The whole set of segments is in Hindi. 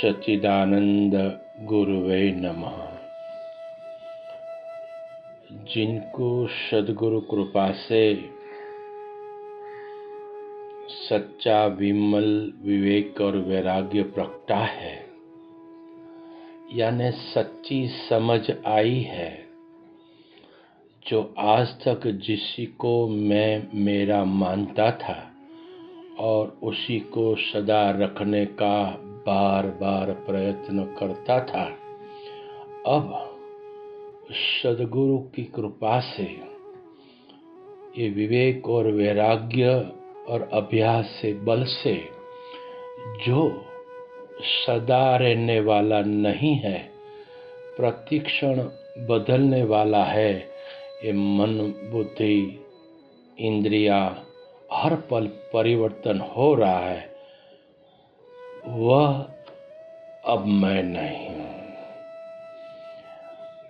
सच्चिदानंद गुरुवे नमः। जिनको सद्गुरु कृपा से सच्चा विमल विवेक और वैराग्य प्रगटा है, यानी सच्ची समझ आई है, जो आज तक जिसी को मैं मेरा मानता था और उसी को सदा रखने का बार बार प्रयत्न करता था, अब सद्गुरु की कृपा से ये विवेक और वैराग्य और अभ्यास से बल से जो सदा रहने वाला नहीं है, प्रतिक्षण बदलने वाला है, ये मन बुद्धि इंद्रिया हर पल परिवर्तन हो रहा है, वह अब मैं नहीं हूँ।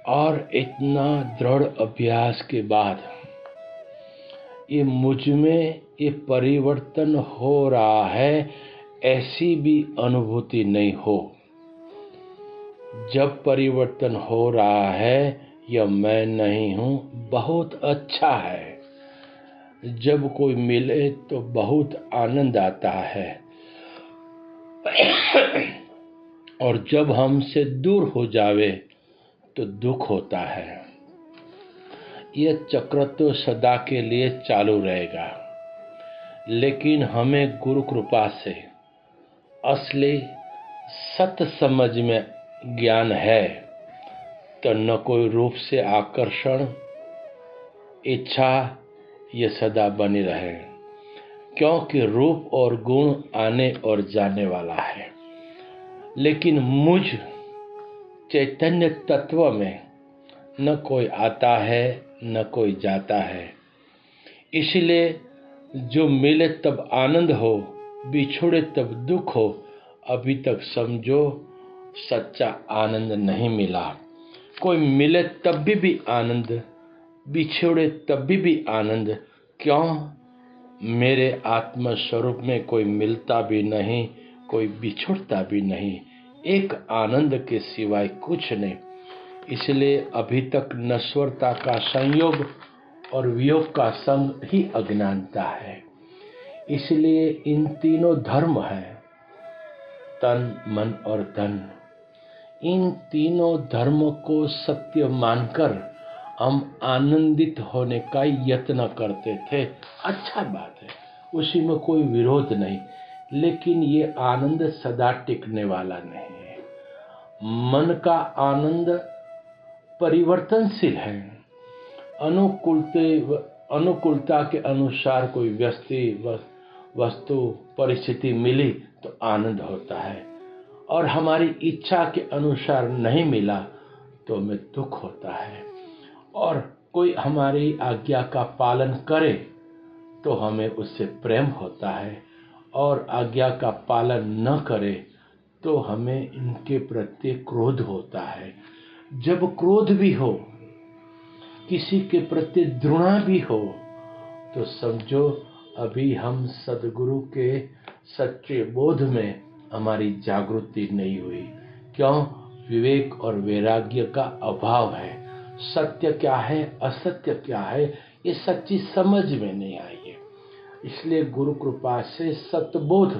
और इतना दृढ़ अभ्यास के बाद ये मुझ में ये परिवर्तन हो रहा है, ऐसी भी अनुभूति नहीं हो। जब परिवर्तन हो रहा है, यह मैं नहीं हूँ, बहुत अच्छा है। जब कोई मिले तो बहुत आनंद आता है, और जब हमसे दूर हो जावे तो दुख होता है। यह चक्र तो सदा के लिए चालू रहेगा, लेकिन हमें गुरु कृपा से असली सत समझ में ज्ञान है, तो न कोई रूप से आकर्षण इच्छा ये सदा बनी रहे, क्योंकि रूप और गुण आने और जाने वाला है। लेकिन मुझ चैतन्य तत्व में न कोई आता है न कोई जाता है, इसलिए जो मिले तब आनंद हो, बिछुड़े तब दुख हो। अभी तक समझो सच्चा आनंद नहीं मिला। कोई मिले तब भी आनंद, बिछुड़े तब भी आनंद। क्यों? मेरे आत्म स्वरूप में कोई मिलता भी नहीं, कोई बिछुड़ता भी नहीं, एक आनंद के सिवाय कुछ नहीं। इसलिए अभी तक नश्वरता का संयोग और वियोग का संग ही अज्ञानता है। इसलिए इन तीनों धर्म है, तन मन और धन। इन तीनों धर्म को सत्य मानकर हम आनंदित होने का यत्न करते थे। अच्छा बात है, उसी में कोई विरोध नहीं, लेकिन ये आनंद सदा टिकने वाला नहीं है। मन का आनंद परिवर्तनशील है। अनुकूलता के अनुसार कोई वस्तु परिस्थिति मिली तो आनंद होता है, और हमारी इच्छा के अनुसार नहीं मिला तो हमें दुख होता है। और कोई हमारी आज्ञा का पालन करे तो हमें उससे प्रेम होता है, और आज्ञा का पालन न करे तो हमें इनके प्रति क्रोध होता है। जब क्रोध भी हो, किसी के प्रति घृणा भी हो, तो समझो अभी हम सद्गुरु के सच्चे बोध में हमारी जागृति नहीं हुई। क्यों? विवेक और वैराग्य का अभाव है। सत्य क्या है, असत्य क्या है, ये सच्ची समझ में नहीं आई है। इसलिए गुरु कृपा से सतबोध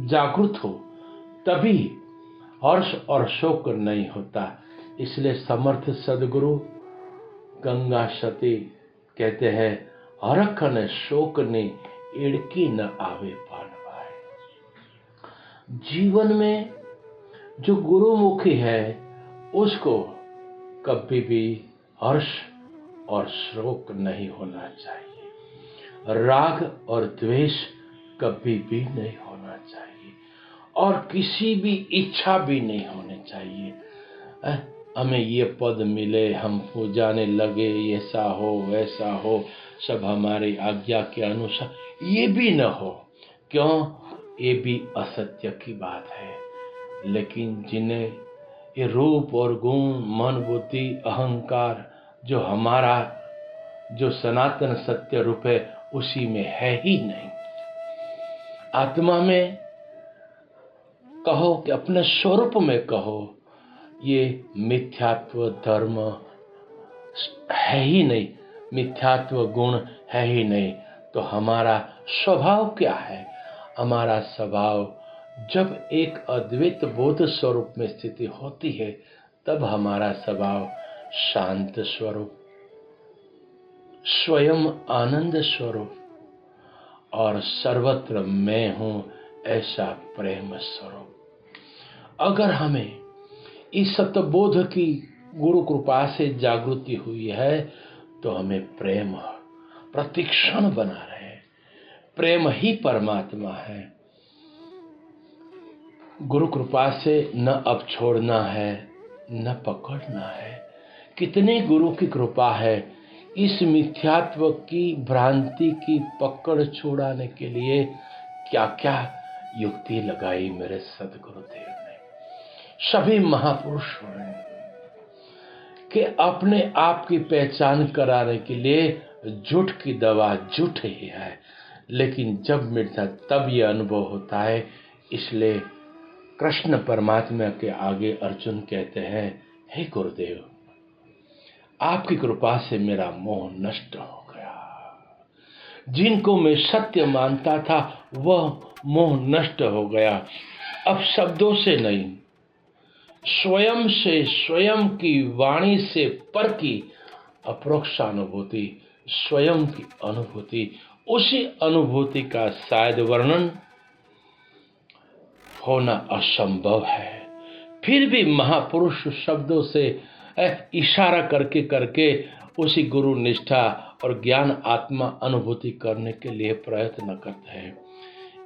जागृत हो, तभी हर्ष और शोक नहीं होता। इसलिए समर्थ सद्गुरु गंगा सती कहते हैं, हरख न शोक ने इड़की न आवे पानवाए। जीवन में जो गुरुमुखी है, उसको कभी भी हर्ष और शोक नहीं होना चाहिए। राग और द्वेष कभी भी नहीं होना चाहिए, और किसी भी इच्छा भी नहीं होनी चाहिए। हमें ये पद मिले, हम पूजाने लगे, ऐसा हो वैसा हो, सब हमारी आज्ञा के अनुसार, ये भी न हो। क्यों? ये भी असत्य की बात है। लेकिन जिन्हें ये रूप और गुण, मन बुद्धि अहंकार, जो हमारा जो सनातन सत्य रूप है, उसी में है ही नहीं। आत्मा में कहो कि अपने स्वरूप में कहो, ये मिथ्यात्व धर्म है ही नहीं, मिथ्यात्व गुण है ही नहीं, तो हमारा स्वभाव क्या है? हमारा स्वभाव जब एक अद्वैत बोध स्वरूप में स्थिति होती है, तब हमारा स्वभाव शांत स्वरूप, स्वयं आनंद स्वरूप और सर्वत्र मैं हूं ऐसा प्रेम स्वरूप। अगर हमें इस सत्यबोध की गुरु कृपा से जागृति हुई है, तो हमें प्रेम प्रतिक्षण बना रहे। प्रेम ही परमात्मा है। गुरु कृपा से न अब छोड़ना है, न पकड़ना है। कितने गुरु की कृपा है इस मिथ्यात्व की भ्रांति की पकड़ छुड़ाने के लिए। क्या क्या युक्ति लगाई मेरे सदगुरुदेव ने, सभी महापुरुषों ने, कि अपने आप की पहचान कराने के लिए झूठ की दवा झूठ ही है, लेकिन जब मिटता तब यह अनुभव होता है। इसलिए कृष्ण परमात्मा के आगे अर्जुन कहते हैं, हे गुरुदेव, आपकी कृपा से मेरा मोह नष्ट हो गया। जिनको मैं सत्य मानता था वह मोह नष्ट हो गया। अब शब्दों से नहीं, स्वयं से, स्वयं की वाणी से पर की अपरोक्ष अनुभूति, स्वयं की अनुभूति, उसी अनुभूति का शायद वर्णन होना असंभव है। फिर भी महापुरुष शब्दों से इशारा करके करके उसी गुरु निष्ठा और ज्ञान आत्मा अनुभूति करने के लिए प्रयत्न करते हैं।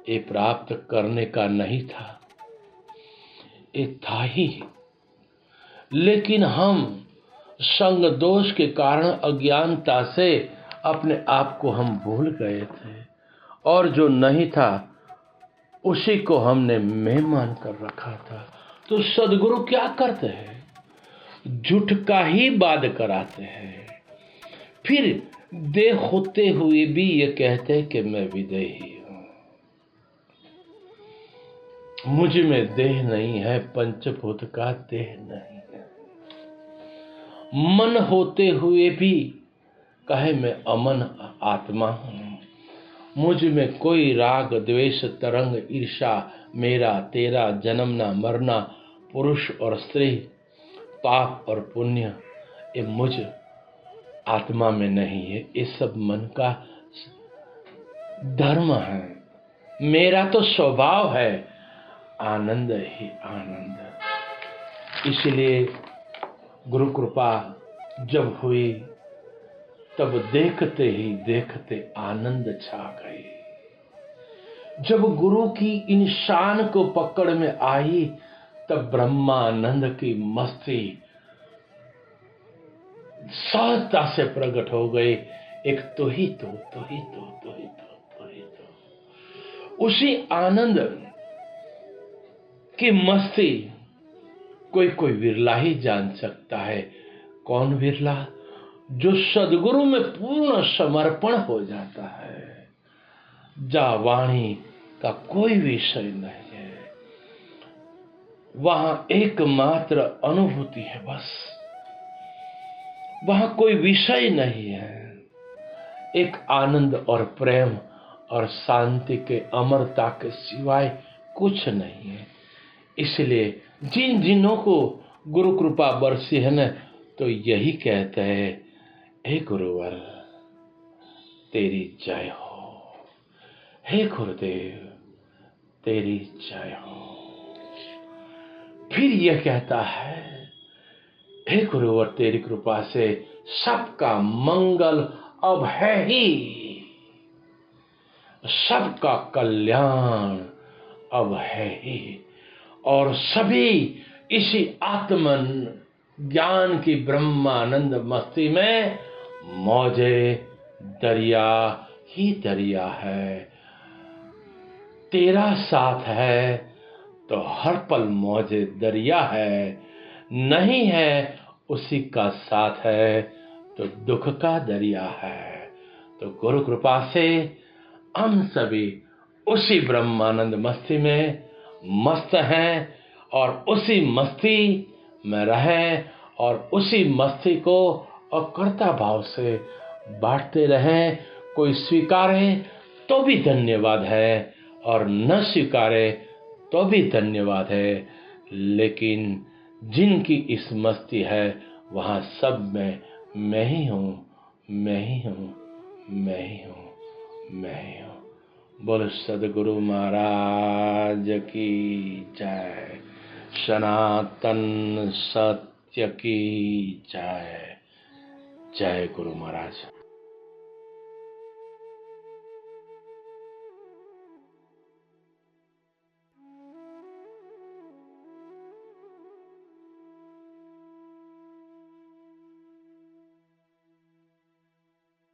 ये प्राप्त करने का नहीं था, ये था ही, लेकिन हम संग दोष के कारण अज्ञानता से अपने आप को हम भूल गए थे, और जो नहीं था उसी को हमने मैं मान कर रखा था। तो सदगुरु क्या करते हैं? झूठ का ही वाद कराते हैं, फिर देह होते हुए भी ये कहते हैं कि मैं विदेही हूं, मुझ में देह नहीं है, पंचभूत का देह नहीं है। मन होते हुए भी कहे मैं अमन आत्मा हूं, मुझ में कोई राग द्वेष तरंग ईर्षा मेरा तेरा जन्मना मरना पुरुष और स्त्री पाप और पुण्य ये मुझ आत्मा में नहीं है। ये सब मन का धर्म है, मेरा तो स्वभाव है आनंद ही आनंद। इसलिए गुरु कृपा जब हुई तब देखते ही देखते आनंद छा गई। जब गुरु की इन शान को पकड़ में आई तब ब्रह्मानंद की मस्ती सहजता से प्रकट हो गई। एक तो ही तो, तो ही तो, तो ही तो, तो ही तो। उसी आनंद की मस्ती कोई कोई विरला ही जान सकता है। कौन विरला? जो सदगुरु में पूर्ण समर्पण हो जाता है, जहाँ वाणी का कोई विषय नहीं है, वहां एकमात्र अनुभूति है, बस वहां कोई विषय नहीं है। एक आनंद और प्रेम और शांति के अमरता के सिवाय कुछ नहीं है। इसलिए जिन जिनों को गुरु कृपा बरसी है न, तो यही कहते हैं, हे गुरुवर तेरी जय हो, हे गुरुदेव तेरी जय हो। फिर यह कहता है, हे गुरुवर तेरी कृपा से सबका मंगल अब है ही, सबका कल्याण अब है ही, और सभी इसी आत्मन ज्ञान की ब्रह्मानंद मस्ती में मौजे दरिया ही दरिया है। तेरा साथ है तो हर पल मौजे दरिया है, नहीं है उसी का साथ है तो दुख का दरिया है। तो गुरु कृपा से हम सभी उसी ब्रह्मानंद मस्ती में मस्त हैं और उसी मस्ती में रहें और उसी मस्ती को अकर्ता भाव से बांटते रहें। कोई स्वीकारे तो भी धन्यवाद है और न स्वीकारे तो भी धन्यवाद है, लेकिन जिनकी इस मस्ती है वहाँ सब में मैं ही हूँ, मैं ही हूँ, मैं ही हूँ, मैं ही हूँ। बोलो सदगुरु महाराज की जय, सनातन सत्य की जय। जय गुरु महाराज।